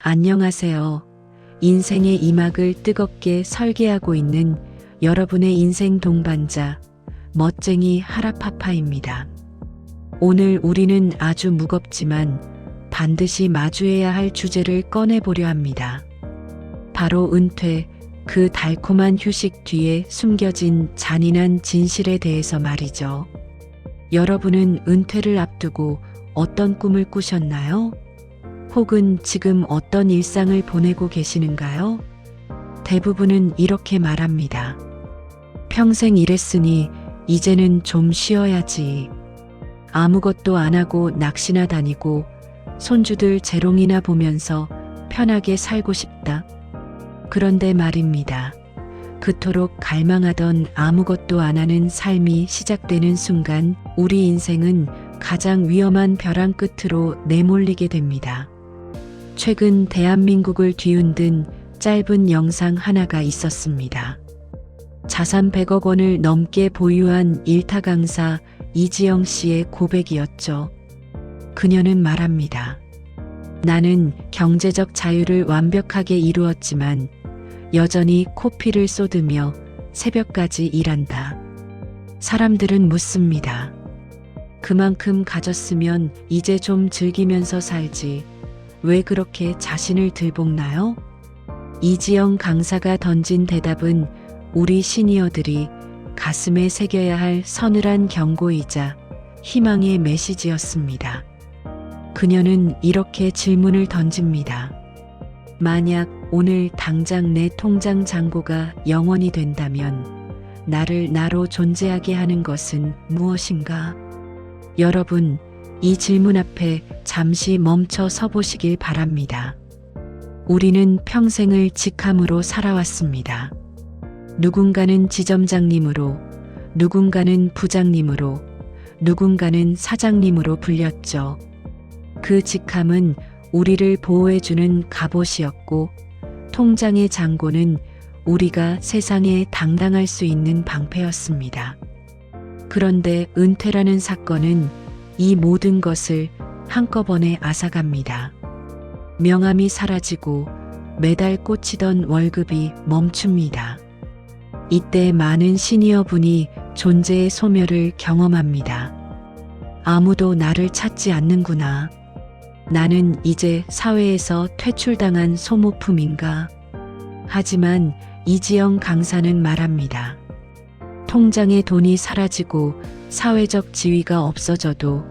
안녕하세요. 인생의 이막을 뜨겁게 설계하고 있는 여러분의 인생 동반자, 멋쟁이 하라파파입니다. 오늘 우리는 아주 무겁지만 반드시 마주해야 할 주제를 꺼내보려 합니다. 바로 은퇴, 그 달콤한 휴식 뒤에 숨겨진 잔인한 진실에 대해서 말이죠. 여러분은 은퇴를 앞두고 어떤 꿈을 꾸셨나요? 혹은 지금 어떤 일상을 보내고 계시는가요? 대부분은 이렇게 말합니다. 평생 일했으니 이제는 좀 쉬어야지. 아무것도 안 하고 낚시나 다니고 손주들 재롱이나 보면서 편하게 살고 싶다. 그런데 말입니다. 그토록 갈망하던 아무것도 안 하는 삶이 시작되는 순간 우리 인생은 가장 위험한 벼랑 끝으로 내몰리게 됩니다. 최근 대한민국을 뒤흔든 짧은 영상 하나가 있었습니다. 자산 100억 원을 넘게 보유한 일타 강사 이지영 씨의 고백이었죠. 그녀는 말합니다. 나는 경제적 자유를 완벽하게 이루었지만 여전히 코피를 쏟으며 새벽까지 일한다. 사람들은 묻습니다. 그만큼 가졌으면 이제 좀 즐기면서 살지. 왜 그렇게 자신을 들볶나요? 이지영 강사가 던진 대답은 우리 시니어들이 가슴에 새겨야 할 서늘한 경고이자 희망의 메시지였습니다. 그녀는 이렇게 질문을 던집니다. 만약 오늘 당장 내 통장 잔고가 0원이 된다면 나를 나로 존재하게 하는 것은 무엇인가? 여러분, 이 질문 앞에 잠시 멈춰 서 보시길 바랍니다. 우리는 평생을 직함으로 살아왔습니다. 누군가는 지점장님으로, 누군가는 부장님으로, 누군가는 사장님으로 불렸죠. 그 직함은 우리를 보호해주는 갑옷이었고, 통장의 잔고는 우리가 세상에 당당할 수 있는 방패였습니다. 그런데 은퇴라는 사건은 이 모든 것을 한꺼번에 앗아갑니다. 명함이 사라지고 매달 꽂히던 월급이 멈춥니다. 이때 많은 시니어분이 존재의 소멸을 경험합니다. 아무도 나를 찾지 않는구나. 나는 이제 사회에서 퇴출당한 소모품인가? 하지만 이지영 강사는 말합니다. 통장에 돈이 사라지고 사회적 지위가 없어져도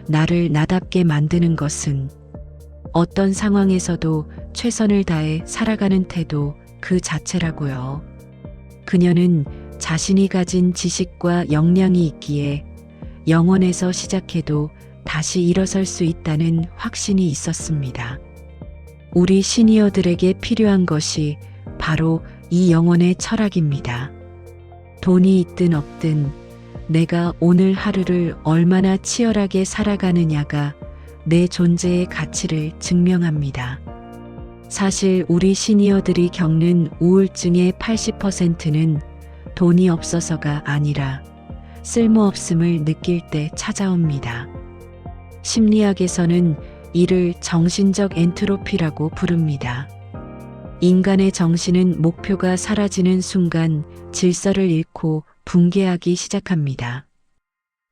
나를 나답게 만드는 것은 어떤 상황에서도 최선을 다해 살아가는 태도 그 자체라고요. 그녀는 자신이 가진 지식과 역량이 있기에 영원에서 시작해도 다시 일어설 수 있다는 확신이 있었습니다. 우리 시니어들에게 필요한 것이 바로 이 영혼의 철학입니다. 돈이 있든 없든 내가 오늘 하루를 얼마나 치열하게 살아가느냐가 내 존재의 가치를 증명합니다. 사실 우리 시니어들이 겪는 우울증의 80%는 돈이 없어서가 아니라 쓸모없음을 느낄 때 찾아옵니다. 심리학에서는 이를 정신적 엔트로피라고 부릅니다. 인간의 정신은 목표가 사라지는 순간 질서를 잃고 붕괴하기 시작합니다.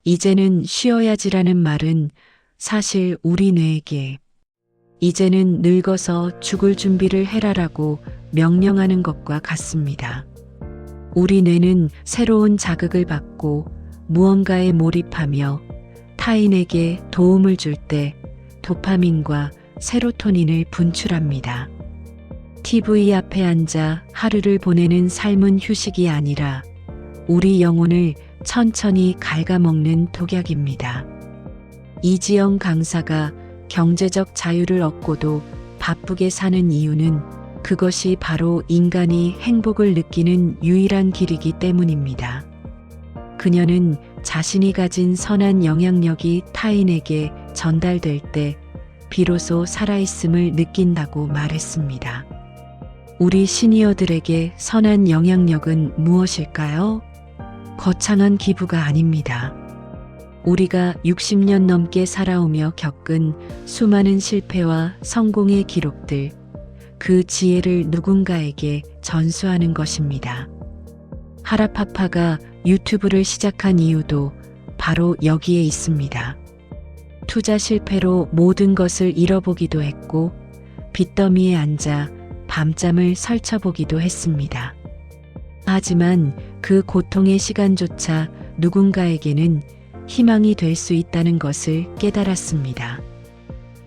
이제는 쉬어야지라는 말은 사실 우리 뇌에게 이제는 늙어서 죽을 준비를 해라라고 명령하는 것과 같습니다. 우리 뇌는 새로운 자극을 받고 무언가에 몰입하며 타인에게 도움을 줄 때 도파민과 세로토닌을 분출합니다. TV 앞에 앉아 하루를 보내는 삶은 휴식이 아니라 우리 영혼을 천천히 갉아먹는 독약입니다. 이지영 강사가 경제적 자유를 얻고도 바쁘게 사는 이유는 그것이 바로 인간이 행복을 느끼는 유일한 길이기 때문입니다. 그녀는 자신이 가진 선한 영향력이 타인에게 전달될 때 비로소 살아있음을 느낀다고 말했습니다. 우리 시니어들에게 선한 영향력은 무엇일까요? 거창한 기부가 아닙니다. 우리가 60년 넘게 살아오며 겪은 수많은 실패와 성공의 기록들, 그 지혜를 누군가에게 전수하는 것입니다. 하라파파가 유튜브를 시작한 이유도 바로 여기에 있습니다. 투자 실패로 모든 것을 잃어보기도 했고 빚더미에 앉아 밤잠을 설쳐보기도 했습니다. 하지만 그 고통의 시간조차 누군가에게는 희망이 될 수 있다는 것을 깨달았습니다.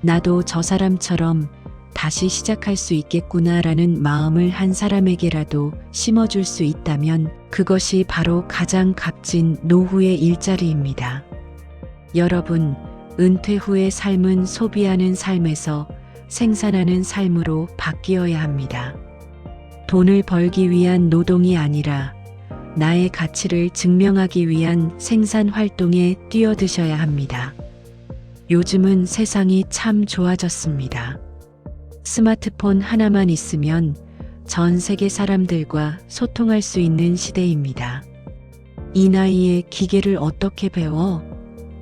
나도 저 사람처럼 다시 시작할 수 있겠구나라는 마음을 한 사람에게라도 심어줄 수 있다면 그것이 바로 가장 값진 노후의 일자리입니다. 여러분, 은퇴 후의 삶은 소비하는 삶에서 생산하는 삶으로 바뀌어야 합니다. 돈을 벌기 위한 노동이 아니라 나의 가치를 증명하기 위한 생산 활동에 뛰어드셔야 합니다. 요즘은 세상이 참 좋아졌습니다. 스마트폰 하나만 있으면 전 세계 사람들과 소통할 수 있는 시대입니다. 이 나이에 기계를 어떻게 배워?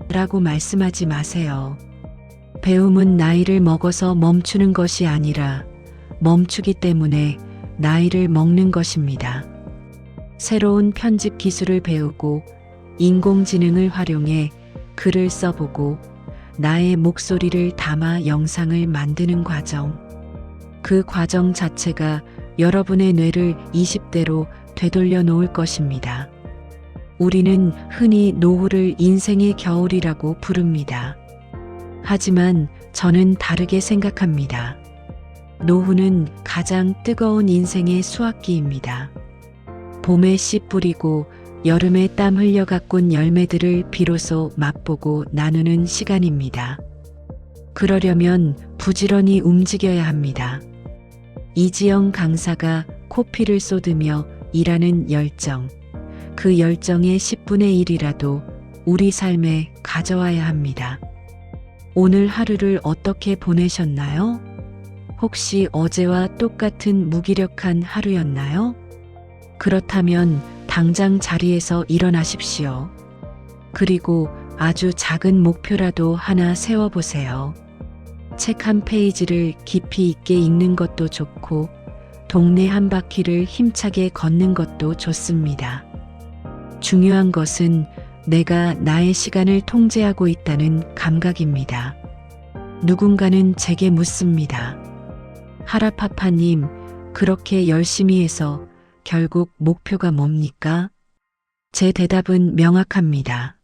라고 말씀하지 마세요. 배움은 나이를 먹어서 멈추는 것이 아니라 멈추기 때문에 나이를 먹는 것입니다. 새로운 편집 기술을 배우고 인공지능을 활용해 글을 써보고 나의 목소리를 담아 영상을 만드는 과정. 그 과정 자체가 여러분의 뇌를 20대로 되돌려 놓을 것입니다. 우리는 흔히 노후를 인생의 겨울이라고 부릅니다. 하지만 저는 다르게 생각합니다. 노후는 가장 뜨거운 인생의 수확기입니다. 봄에 씨 뿌리고 여름에 땀 흘려 가꾼 열매들을 비로소 맛보고 나누는 시간입니다. 그러려면 부지런히 움직여야 합니다. 이지영 강사가 코피를 쏟으며 일하는 열정, 그 열정의 10분의 1이라도 우리 삶에 가져와야 합니다. 오늘 하루를 어떻게 보내셨나요? 혹시 어제와 똑같은 무기력한 하루였나요? 그렇다면 당장 자리에서 일어나십시오. 그리고 아주 작은 목표라도 하나 세워보세요. 책 한 페이지를 깊이 있게 읽는 것도 좋고 동네 한 바퀴를 힘차게 걷는 것도 좋습니다. 중요한 것은 내가 나의 시간을 통제하고 있다는 감각입니다. 누군가는 제게 묻습니다. 하라파파님, 그렇게 열심히 해서 결국 목표가 뭡니까? 제 대답은 명확합니다.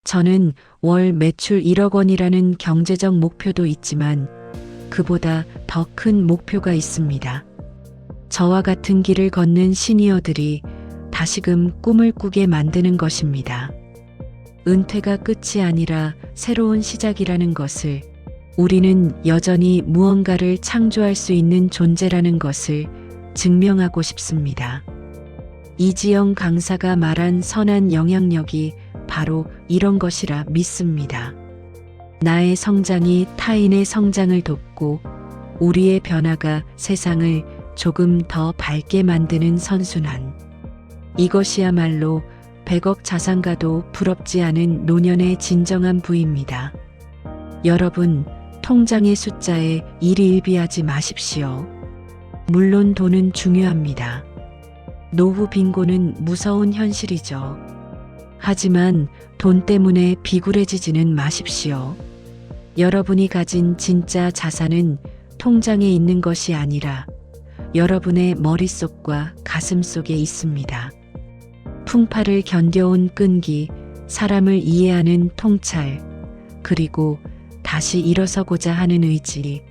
저는 월 매출 1억 원이라는 경제적 목표도 있지만 그보다 더 큰 목표가 있습니다. 저와 같은 길을 걷는 시니어들이 다시금 꿈을 꾸게 만드는 것입니다. 은퇴가 끝이 아니라 새로운 시작이라는 것을, 우리는 여전히 무언가를 창조할 수 있는 존재라는 것을 증명하고 싶습니다. 이지영 강사가 말한 선한 영향력이 바로 이런 것이라 믿습니다. 나의 성장이 타인의 성장을 돕고 우리의 변화가 세상을 조금 더 밝게 만드는 선순환. 이것이야말로 100억 자산가도 부럽지 않은 노년의 진정한 부입니다. 여러분, 통장의 숫자에 일희일비하지 마십시오. 물론 돈은 중요합니다. 노후 빈곤은 무서운 현실이죠. 하지만 돈 때문에 비굴해지지는 마십시오. 여러분이 가진 진짜 자산은 통장에 있는 것이 아니라 여러분의 머릿속과 가슴 속에 있습니다. 풍파를 견뎌온 끈기, 사람을 이해하는 통찰, 그리고 다시 일어서고자 하는 의지.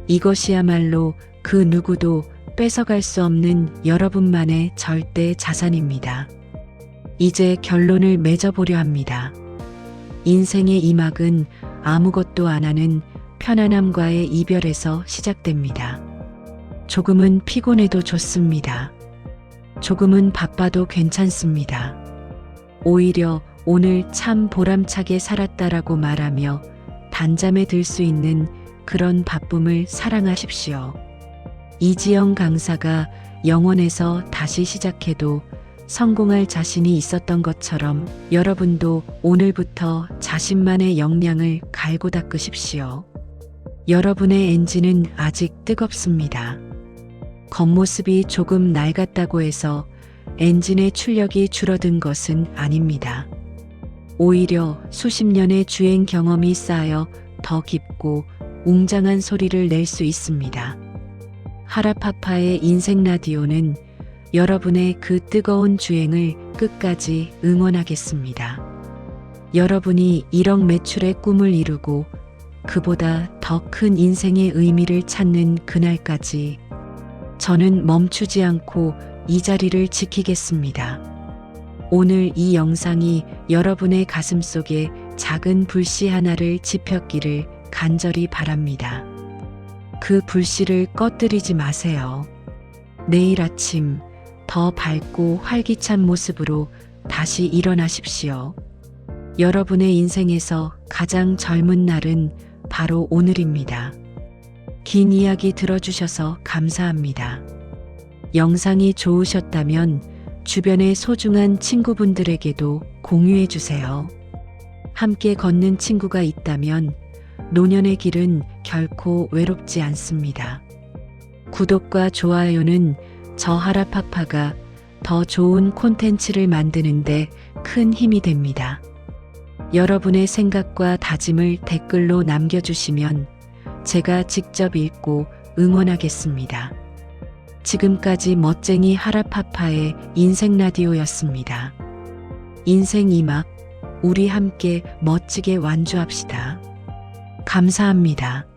이것이야말로 그 누구도 뺏어갈 수 없는 여러분만의 절대 자산입니다. 이제 결론을 맺어보려 합니다. 인생의 이막은 아무것도 안 하는 편안함과의 이별에서 시작됩니다. 조금은 피곤해도 좋습니다. 조금은 바빠도 괜찮습니다. 오히려 오늘 참 보람차게 살았다라고 말하며 단잠에 들 수 있는 그런 바쁨을 사랑하십시오. 이지영 강사가 영원에서 다시 시작해도 성공할 자신이 있었던 것처럼 여러분도 오늘부터 자신만의 역량을 갈고 닦으십시오. 여러분의 엔진은 아직 뜨겁습니다. 겉모습이 조금 낡았다고 해서 엔진의 출력이 줄어든 것은 아닙니다. 오히려 수십 년의 주행 경험이 쌓여 더 깊고 웅장한 소리를 낼 수 있습니다. 하라파파의 인생 라디오는 여러분의 그 뜨거운 주행을 끝까지 응원하겠습니다. 여러분이 1억 매출의 꿈을 이루고 그보다 더 큰 인생의 의미를 찾는 그날까지 저는 멈추지 않고 이 자리를 지키겠습니다. 오늘 이 영상이 여러분의 가슴 속에 작은 불씨 하나를 지폈기를 간절히 바랍니다. 그 불씨를 꺼뜨리지 마세요. 내일 아침 더 밝고 활기찬 모습으로 다시 일어나십시오. 여러분의 인생에서 가장 젊은 날은 바로 오늘입니다. 긴 이야기 들어주셔서 감사합니다. 영상이 좋으셨다면 주변의 소중한 친구분들에게도 공유해 주세요. 함께 걷는 친구가 있다면 노년의 길은 결코 외롭지 않습니다. 구독과 좋아요는 저 하라파파가 더 좋은 콘텐츠를 만드는데 큰 힘이 됩니다. 여러분의 생각과 다짐을 댓글로 남겨주시면 제가 직접 읽고 응원하겠습니다. 지금까지 멋쟁이 하라파파의 인생 라디오였습니다. 인생 2막 우리 함께 멋지게 완주합시다. 감사합니다.